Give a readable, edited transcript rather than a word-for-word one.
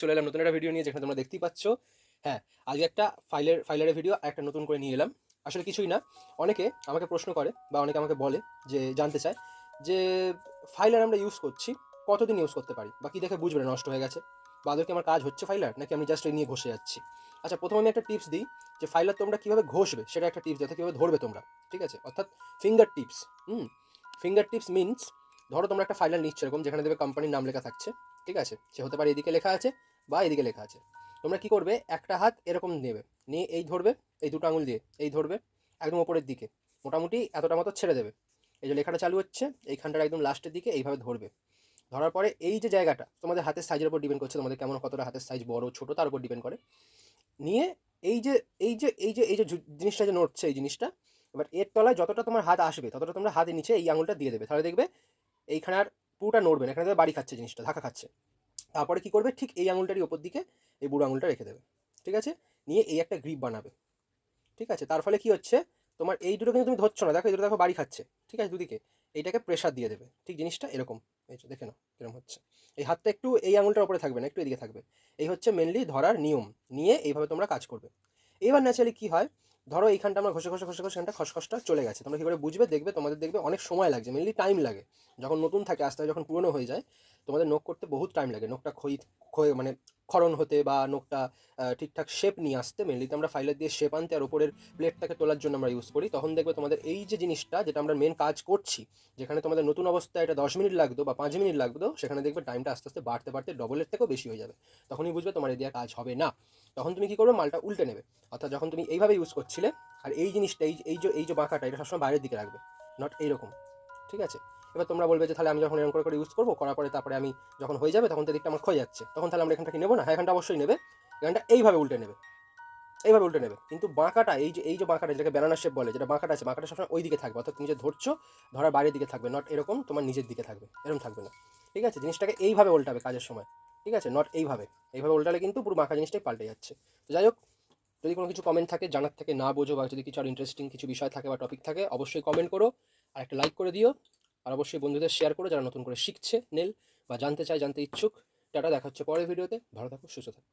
চলে এলাম নতুন একটা ভিডিও নিয়ে, যেখানে তোমরা দেখতেই পাচ্ছ। হ্যাঁ, আজকে একটা ফাইলারের ভিডিও একটা নতুন করে নিয়ে এলাম। আসলে কিছুই না, অনেকে আমাকে প্রশ্ন করে বা অনেকে আমাকে বলে, যে জানতে চায় যে ফাইলার আমরা ইউজ করছি কতদিন ইউজ করতে পারি, বা কী দেখে বুঝবে নষ্ট হয়ে গেছে, বা আদৌ কি আমার কাজ হচ্ছে ফাইলার, নাকি আমি জাস্ট এই নিয়ে ঘষে যাচ্ছি। আচ্ছা, প্রথমে আমি একটা টিপস দিই যে ফাইলার তোমরা কীভাবে ঘষবে সেটা একটা টিপস দিই, অর্থাৎ কীভাবে ধরবে তোমরা, ঠিক আছে, অর্থাৎ finger tips. Finger tips means, ধরো তোমরা একটা ফাইলার নিচ্ছ এরকম, যেখানে দেবে কোম্পানির নাম লেখা থাকছে, ঠিক আছে, সে হতে পারে এদিকে লেখা আছে বা এদিকে লেখা আছে। তোমরা কি করবে, একটা হাত এরকম নেবে, নিয়ে এই ধরবে, এই দুটো আঙুল দিয়ে এই ধরবে একদম ওপরের দিকে, মোটামুটি এতটা মতো ছেড়ে দেবে। এই যে লেখাটা চালু হচ্ছে এইখানটার একদম লাস্টের দিকে এইভাবে ধরবে। ধরার পরে এই যে জায়গাটা তোমাদের হাতের সাইজের উপর ডিপেন্ড করছে, তোমাদের কেমন কতটা হাতের সাইজ বড় ছোট তার উপর ডিপেন্ড করে। নিয়ে এই যে জিনিসটা যে নড়ছে এই জিনিসটা, এবার এর তলায় যতটা তোমার হাত আসবে ততটা তোমরা হাতের নিচে এই আঙুলটা দিয়ে দেবে, তাহলে দেখবে এইখানে আর পুরোটা নড়বে না, এখানে দেখবে বাড়ি খাচ্ছে জিনিসটা, ধাক্কা খাচ্ছে। তারপরে কি করবে, ঠিক এই আঙুলটারই ওপর দিকে এই বুড়ো আঙুলটা রেখে দেবে, ঠিক আছে, নিয়ে এই একটা গ্রিপ বানাবে, ঠিক আছে। তার ফলে কি হচ্ছে, তোমার এই দুটো কিন্তু তুমি ধরছো না, দেখো এই দুটো দেখো বাড়ি খাচ্ছে, ঠিক আছে, দুদিকে এইটাকে প্রেশার দিয়ে দেবে, ঠিক জিনিসটা এরকম। এই যে দেখে নাও কিরকম হচ্ছে, এই হাতটা একটু এই আঙুলটার উপরে থাকবে না, একটু এদিকে থাকবে। এই হচ্ছে মেনলি ধরার নিয়ম, নিয়ে এইভাবে তোমরা কাজ করবে। এবার ন্যাচারালি কি হয়, ধরো এইখানটা আমরা ঘষে ঘষে ঘষে ঘষে এখানটা খসখসটা চলে গেছে, তোমরা কি করে বুঝবে, দেখবে তোমাদের দেখবে অনেক সময় লাগছে, মেনলি টাইম লাগে। যখন নতুন থাকে আস্তে আস্তে যখন পুরনো হয়ে যায়, তোমাদের নখ করতে বহুত টাইম লাগে, নখটা ক্ষয়ে মানে ক্ষরণ হতে, বা নখটা ঠিকঠাক শেপ নিয়ে আসতে। মেনলি তো আমরা ফাইলার দিয়ে শেপ আনতে আর ওপরের প্লেটটাকে তোলার জন্য আমরা ইউজ করি। তখন দেখবে তোমাদের এই যে জিনিসটা, যেটা আমরা মেন কাজ করছি, যেখানে তোমাদের নতুন অবস্থায় এটা 10 মিনিট লাগতো বা 5 মিনিট লাগতো, সেখানে দেখবে টাইমটা আস্তে আস্তে বাড়তে বাড়তে ডবলের থেকেও বেশি হয়ে যাবে। তখনই বুঝবে তোমার এদিকে কাজ হবে না। তখন তুমি কি করবে, মালটা উল্টে নেবে। অর্থাৎ যখন তুমি এইভাবে ইউজ করছিলে, আর এই জিনিসটা এই যে বাঁকাটা, এটা সবসময় বাইরের দিকে রাখবে, নট এইরকম, ঠিক আছে। এবার তোমরা বলবে যে তাহলে আমি যখন এরকম করে ইউজ করবো, করার পরে তারপরে আমি যখন হয়ে যাবে তখন তো দিকটা আমার ক্ষয়ে যাচ্ছে, তখন তাহলে আমরা এখানটা কি নেবো না? হ্যাঁ, এখানটা অবশ্যই নেবে। এখানটা এইভাবে উল্টে নেবে, এইভাবে উল্টে নেবে, কিন্তু বাঁকাটা এই যে বাঁকাটা, যেটাকে ব্যানানা শেপ বলে, যেটা বাঁকাটা আছে, বাঁকাটা সবসময় ওই দিকে থাকবে, অর্থাৎ তুমি যে ধরছো ধরার বাইরের দিকে থাকবে, নট এরকম তোমার নিজের দিকে থাকবে, এরকম থাকবে না, ঠিক আছে। জিনিসটাকে এইভাবে উল্টাবে কাজের সময়, ঠিক আছে, নট এইভাবে। এইভাবে উল্টালে কিন্তু পুরো বাঁকা জিনিসটাই পাল্টে যাচ্ছে। তো যাই হোক, যদি কোনো কিছু কমেন্ট থাকে, জানার থাকে, না বোঝো, বা যদি কিছু আর ইন্টারেস্টিং কিছু বিষয় থাকে বা টপিক থাকে, অবশ্যই কমেন্ট করো, আর একটা লাইক করে দিও। আর অবশ্যই বন্ধুদের শেয়ার করো যারা নতুন করে শিখছে নেল বা জানতে চায়, জানতে ইচ্ছুক। টাটা, দেখা হচ্ছে পরের ভিডিওতে। ভালো থাকো, সুস্থ থাকো।